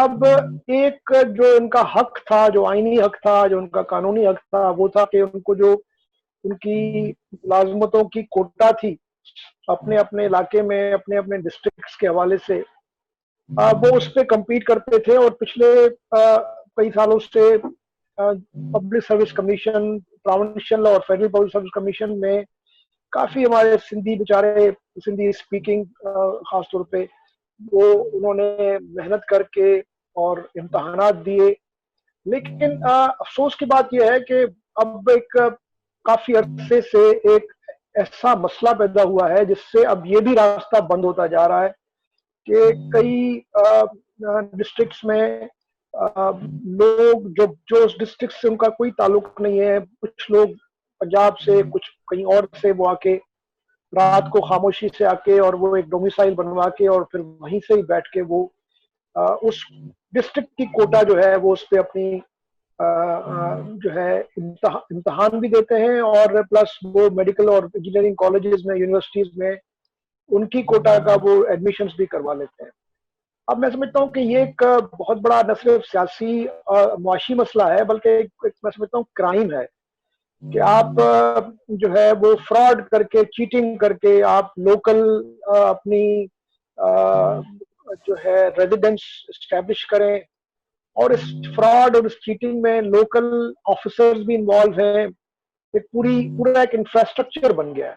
اب ایک جو ان کا حق تھا، جو آئینی حق تھا، جو ان کا قانونی حق تھا، وہ تھا کہ ان کو جو ان کی ملازمتوں کی کوٹا تھی اپنے اپنے علاقے میں، اپنے اپنے ڈسٹرکٹس کے حوالے سے، وہ اس پہ کمپیٹ کرتے تھے. اور پچھلے کئی سالوں سے پبلک سروس کمیشن، پروونشل اور فیڈرل پبلک سروس کمیشن میں کافی ہمارے سندھی بیچارے، سندھی اسپیکنگ خاص طور پہ، وہ انہوں نے محنت کر کے اور امتحانات دیے. لیکن افسوس کی بات یہ ہے کہ اب ایک کافی عرصے سے ایک ایسا مسئلہ پیدا ہوا ہے جس سے اب یہ بھی راستہ بند ہوتا جا رہا ہے کہ کئی ڈسٹرکٹس میں لوگ جو اس ڈسٹرکٹ سے ان کا کوئی تعلق نہیں ہے، کچھ لوگ پنجاب سے، کچھ کہیں اور سے، وہ آ کے رات کو خاموشی سے آ کے اور وہ ایک ڈومیسائل بنوا کے اور پھر وہیں سے ہی بیٹھ کے وہ اس ڈسٹرکٹ کی کوٹا جو ہے وہ اس پہ اپنی جو ہے امتحان بھی دیتے ہیں، اور پلس وہ میڈیکل اور انجینئرنگ کالجز میں، یونیورسٹیز میں ان کی کوٹا کا وہ ایڈمیشنز بھی کروا لیتے ہیں. اب میں سمجھتا ہوں کہ یہ ایک بہت بڑا نہ صرف سیاسی اور معاشی مسئلہ ہے، بلکہ میں سمجھتا ہوں کرائم ہے کہ آپ جو ہے وہ فراڈ کر کے، چیٹنگ کر کے آپ لوکل اپنی جو ہے ریزیڈنس اسٹیبلش کریں، اور اس فراڈ اور اس چیٹنگ میں لوکل آفیسرز بھی انوالو ہیں. ایک پورا ایک انفراسٹرکچر بن گیا ہے.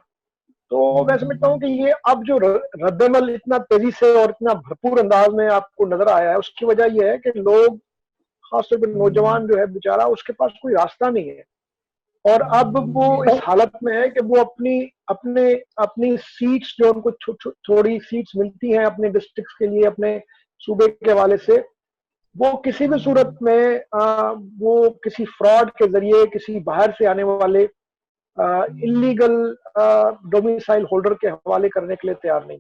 تو میں سمجھتا ہوں کہ یہ اب جو رد عمل اتنا تیزی سے اور اتنا بھرپور انداز میں آپ کو نظر آیا ہے، اس کی وجہ یہ ہے کہ لوگ، خاص طور پہ نوجوان جو ہے بیچارہ، اس کے پاس کوئی راستہ نہیں ہے، اور اب وہ اس حالت میں ہے کہ وہ اپنی سیٹس جو ان کو تھوڑی سیٹس ملتی ہیں اپنے ڈسٹرکٹ کے لیے، اپنے صوبے کے حوالے سے، وہ کسی بھی صورت میں وہ کسی فراڈ کے ذریعے، کسی باہر سے آنے والے انلیگل ڈومیسائل ہولڈر کے حوالے کرنے کے لیے تیار نہیں.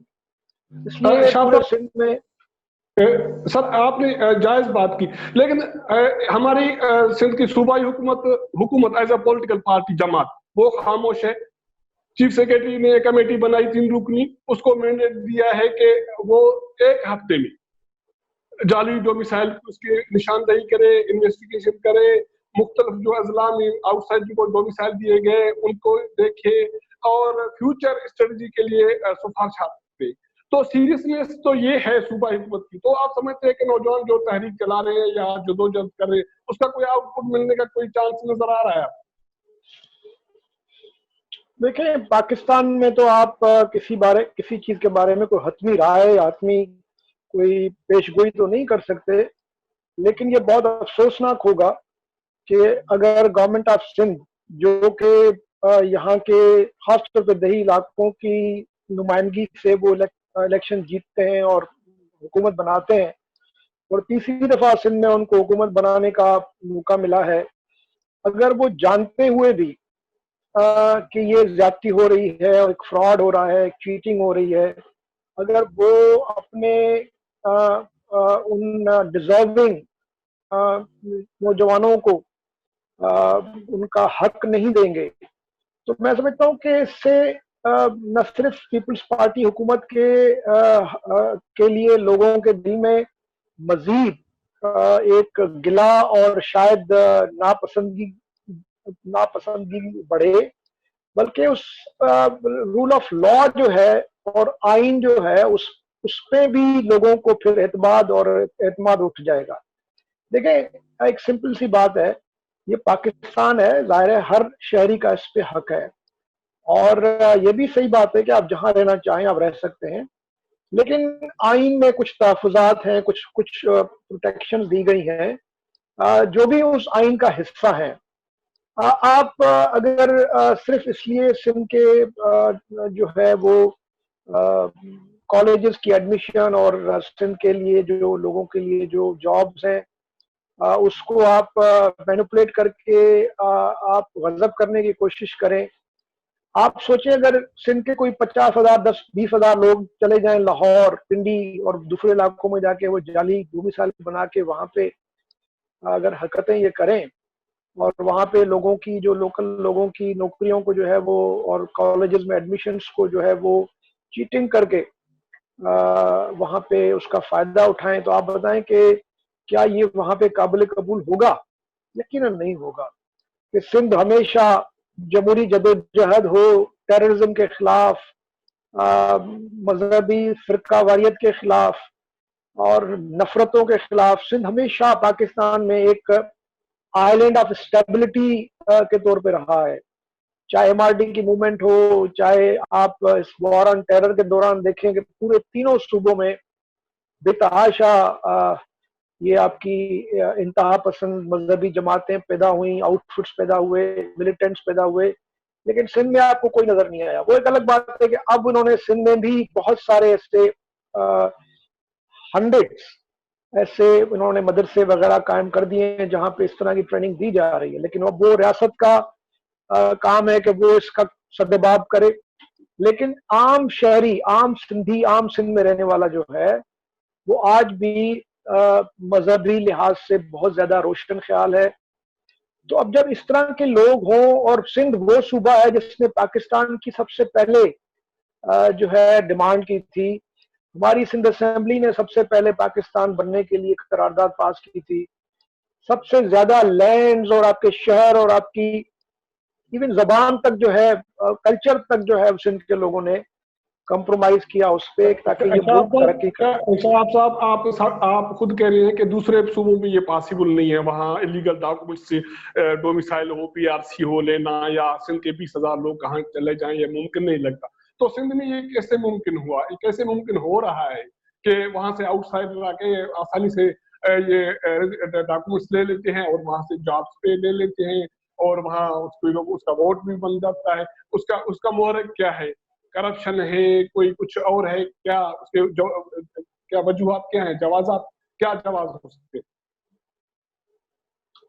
اس لیے پورے سندھ میں سر آپ نے جائز بات کی، لیکن ہماری سندھ کی صوبائی حکومت ایز اے پولیٹیکل پارٹی جماعت وہ خاموش ہے. چیف سیکرٹری نے کمیٹی بنائی 3 رکنی، اس کو مینڈیٹ دیا ہے کہ وہ 1 ہفتے میں جعلی ڈومیسائل اس کی نشاندہی کرے، انویسٹیگیشن کرے، مختلف جو اضلاع میں آؤٹ سائڈ جو ڈومیسائل دیے گئے ان کو دیکھے اور فیوچر اسٹریٹجی کے لیے سفارشات دے. تو سیریسنیس تو یہ ہے صوبہ حکومت کی. تو آپ سمجھتے ہیں کہ نوجوان جو تحریک چلا رہے ہیں یا جدوجہد کر رہے ہیں، اس کا کوئی آؤٹ پٹ ملنے کا کوئی چانس نظر آ رہا ہے؟ دیکھیں، پاکستان میں تو آپ کسی چیز کے بارے میں کوئی حتمی رائے یا حتمی کوئی پیش گوئی تو نہیں کر سکتے، لیکن یہ بہت افسوسناک ہوگا کہ اگر گورنمنٹ آف سندھ، جو کہ یہاں کے خاص طور پہ دیہی علاقوں کی نمائندگی سے وہ الیکشن جیتتے ہیں اور حکومت بناتے ہیں، اور تیسری دفعہ سندھ میں ان کو حکومت بنانے کا موقع ملا ہے، اگر وہ جانتے ہوئے بھی کہ یہ زیادتی ہو رہی ہے اور ایک فراڈ ہو رہا ہے، چیٹنگ ہو رہی ہے، اگر وہ اپنے ان ڈیزرونگ نوجوانوں کو ان کا حق نہیں دیں گے، تو میں سمجھتا ہوں کہ اس سے نہ صرف پیپلز پارٹی حکومت کے لیے لوگوں کے دل میں مزید ایک گلا اور شاید ناپسندگی بڑھے، بلکہ اس رول آف لا جو ہے اور آئین جو ہے اس پہ بھی لوگوں کو پھر اعتماد اٹھ جائے گا. دیکھیں، ایک سمپل سی بات ہے، یہ پاکستان ہے، ظاہر ہے ہر شہری کا اس پہ حق ہے، اور یہ بھی صحیح بات ہے کہ آپ جہاں رہنا چاہیں آپ رہ سکتے ہیں، لیکن آئین میں کچھ تحفظات ہیں، کچھ پروٹیکشن دی گئی ہیں جو بھی اس آئین کا حصہ ہیں. آپ اگر صرف اس لیے سندھ کے جو ہے وہ کالجز کی ایڈمیشن اور سندھ کے لیے جو لوگوں کے لیے جو جابز ہیں اس کو آپ مینیپولیٹ کر کے آپ غضب کرنے کی کوشش کریں. آپ سوچیں اگر سندھ کے کوئی 50,000 10-20,000 لوگ چلے جائیں لاہور، پنڈی اور دوسرے علاقوں میں جا کے وہ جعلی ڈومیسائل بنا کے وہاں پہ اگر حرکتیں یہ کریں، اور وہاں پہ لوگوں کی جو لوکل لوگوں کی نوکریوں کو جو ہے وہ اور کالجز میں ایڈمیشنز کو جو ہے وہ چیٹنگ کر کے وہاں پہ اس کا فائدہ اٹھائیں، تو آپ بتائیں کہ کیا یہ وہاں پہ قابل قبول ہوگا؟ یقیناً نہیں ہوگا. کہ سندھ ہمیشہ جمہوری جدوجہد ہو، ٹیررزم کے خلاف، مذہبی فرقہ واریت کے خلاف اور نفرتوں کے خلاف، سندھ ہمیشہ پاکستان میں ایک آئیلینڈ آف اسٹیبلٹی کے طور پہ رہا ہے. چاہے ایم آر ڈی کی موومنٹ ہو، چاہے آپ اس وار آن ٹیرر کے دوران دیکھیں کہ پورے تینوں صوبوں میں بے تحاشا یہ آپ کی انتہا پسند مذہبی جماعتیں پیدا ہوئیں، آؤٹ فٹس پیدا ہوئے، ملیٹنٹس پیدا ہوئے، لیکن سندھ میں آپ کو کوئی نظر نہیں آیا. وہ ایک الگ بات ہے کہ اب انہوں نے سندھ میں بھی بہت سارے ایسے ہنڈریڈس ایسے انہوں نے مدرسے وغیرہ قائم کر دیے ہیں جہاں پہ اس طرح کی ٹریننگ دی جا رہی ہے. لیکن اب وہ ریاست کا کام ہے کہ وہ اس کا سدباب کرے. لیکن عام شہری، عام سندھی، عام سندھ میں رہنے والا جو ہے وہ آج بھی مذہبی لحاظ سے بہت زیادہ روشن خیال ہے. تو اب جب اس طرح کے لوگ ہوں، اور سندھ وہ صوبہ ہے جس نے پاکستان کی سب سے پہلے جو ہے ڈیمانڈ کی تھی، ہماری سندھ اسمبلی نے سب سے پہلے پاکستان بننے کے لیے قرارداد پاس کی تھی. سب سے زیادہ لینڈز اور آپ کے شہر اور آپ کی ایون زبان تک جو ہے، کلچر تک جو ہے سندھ کے لوگوں نے کمپرومائز کیا اس پہ تاکہ یہ ملک ترقی کرے. آپ خود کہہ رہے ہیں کہ دوسرے صوبوں میں یہ پاسبل نہیں ہے، وہاں ایلیگل ڈاکومنٹ سے ڈومیسائل ہو، پی آر سی ہو لینا، یا سندھ کے 20,000 لوگ کہاں چلے جائیں، یہ ممکن نہیں لگتا. تو سندھ میں یہ کیسے ممکن ہوا، یہ کیسے ممکن ہو رہا ہے کہ وہاں سے آؤٹ سائڈر آ کے آسانی سے یہ ڈاکومنٹس لے لیتے ہیں اور وہاں سے جابس پہ لے لیتے ہیں، اور وہاں اس کا ووٹ بھی بن جاتا ہے. اس کا محرک کیا ہے؟ کرپشن ہے، کوئی کچھ اور ہے کیا؟ اس کے کیا وجوہات کیا ہیں، جوازات کیا جواز ہو سکتے؟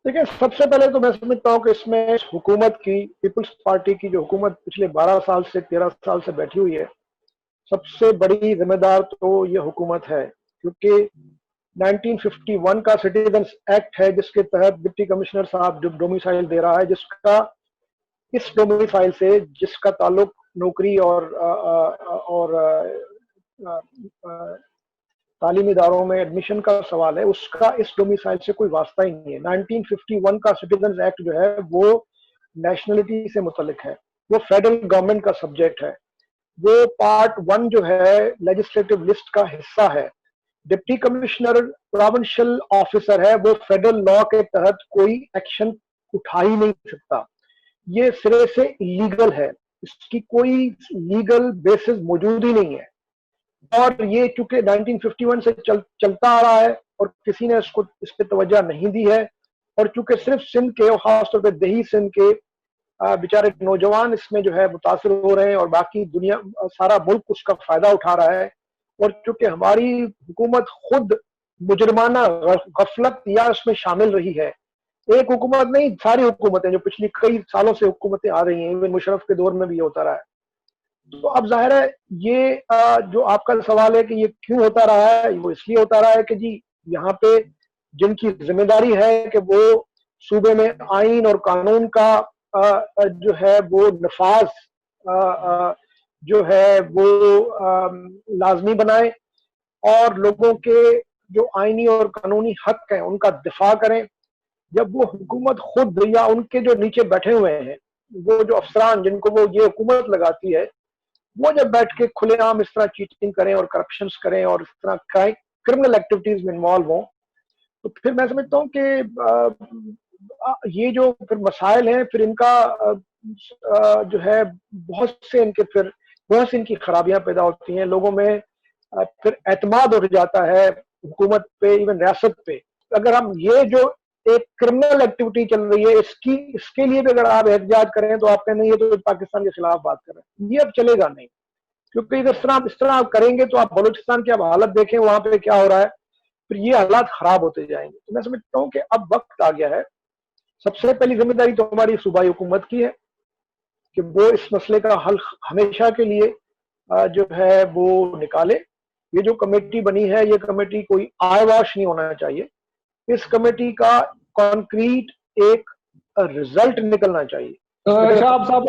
دیکھیں، سب سے پہلے تو میں سمجھتا ہوں کہ اس میں حکومت کی، پیپلز پارٹی کی جو حکومت پچھلے 12 سال سے 13 سال سے بیٹھی ہوئی ہے، سب سے بڑی ذمہ دار تو یہ حکومت ہے. کیونکہ 1951 کا سٹیزنز ایکٹ ہے جس کے تحت ڈپٹی کمشنر صاحب ڈومیسائل دے رہا ہے، جس کا اس ڈومیسائل سے جس کا تعلق نوکری اور تعلیمی اداروں میں ایڈمیشن کا سوال ہے، اس کا اس ڈومیسائل سے کوئی واسطہ ہی نہیں ہے. 1951 کا سٹیزنز ایکٹ جو ہے وہ نیشنلٹی سے متعلق ہے، وہ فیڈرل گورنمنٹ کا سبجیکٹ ہے، وہ پارٹ 1 جو ہے لیجسلیٹو لسٹ کا حصہ ہے. ڈپٹی کمشنر پروونشل آفیسر ہے، وہ فیڈرل لا کے تحت کوئی ایکشن اٹھا ہی نہیں سکتا. یہ سرے سے لیگل ہے، اس کی کوئی لیگل بیسس موجود ہی نہیں ہے. اور یہ چونکہ 1951 سے چلتا آ رہا ہے اور کسی نے اس پہ توجہ نہیں دی ہے، اور چونکہ صرف سندھ کے اور خاص طور پہ دیہی سندھ کے بیچارے نوجوان اس میں جو ہے متاثر ہو رہے ہیں، اور باقی دنیا سارا ملک اس کا فائدہ اٹھا رہا ہے. اور چونکہ ہماری حکومت خود مجرمانہ غفلت یا اس میں شامل رہی ہے، ایک حکومت نہیں، ساری حکومتیں جو پچھلی کئی سالوں سے حکومتیں آ رہی ہیں، ایون مشرف کے دور میں بھی یہ ہوتا رہا ہے. تو اب ظاہر ہے یہ جو آپ کا سوال ہے کہ یہ کیوں ہوتا رہا ہے، وہ اس لیے ہوتا رہا ہے کہ جی یہاں پہ جن کی ذمہ داری ہے کہ وہ صوبے میں آئین اور قانون کا جو ہے وہ نفاذ جو ہے وہ لازمی بنائیں، اور لوگوں کے جو آئینی اور قانونی حق ہیں ان کا دفاع کریں. جب وہ حکومت خود یا ان کے جو نیچے بیٹھے ہوئے ہیں، وہ جو افسران جن کو وہ یہ حکومت لگاتی ہے، وہ جب بیٹھ کے کھلے عام اس طرح چیٹنگ کریں اور کرپشنز کریں اور اس طرح کرمنل ایکٹیویٹیز میں انوالو ہوں، تو پھر میں سمجھتا ہوں کہ یہ جو پھر مسائل ہیں، پھر ان کا جو ہے بہت سے ان کی خرابیاں پیدا ہوتی ہیں. لوگوں میں پھر اعتماد اٹھ جاتا ہے حکومت پہ، ایون ریاست پہ. اگر ہم یہ جو ایک کرمنل ایکٹیویٹی چل رہی ہے اس کے لیے بھی اگر آپ احتجاج کریں تو آپ کہیں نہیں، یہ تو پاکستان کے خلاف بات کر رہے ہیں، یہ اب چلے گا نہیں. کیونکہ اس طرح آپ کریں گے تو آپ بلوچستان کی اب حالت دیکھیں وہاں پہ کیا ہو رہا ہے، پھر یہ حالات خراب ہوتے جائیں گے. تو میں سمجھتا ہوں کہ اب وقت آ گیا ہے. سب سے پہلی ذمہ داری تو ہماری صوبائی حکومت کی ہے کہ وہ اس مسئلے کا حل ہمیشہ کے لیے جو ہے وہ نکالے. یہ جو کمیٹی بنی ہے، یہ کمیٹی کوئی آئی واش نہیں ہونا چاہیے. اس کمیٹی کا کانکریٹ ایک رزلٹ نکلنا چاہیے. شہاب صاحب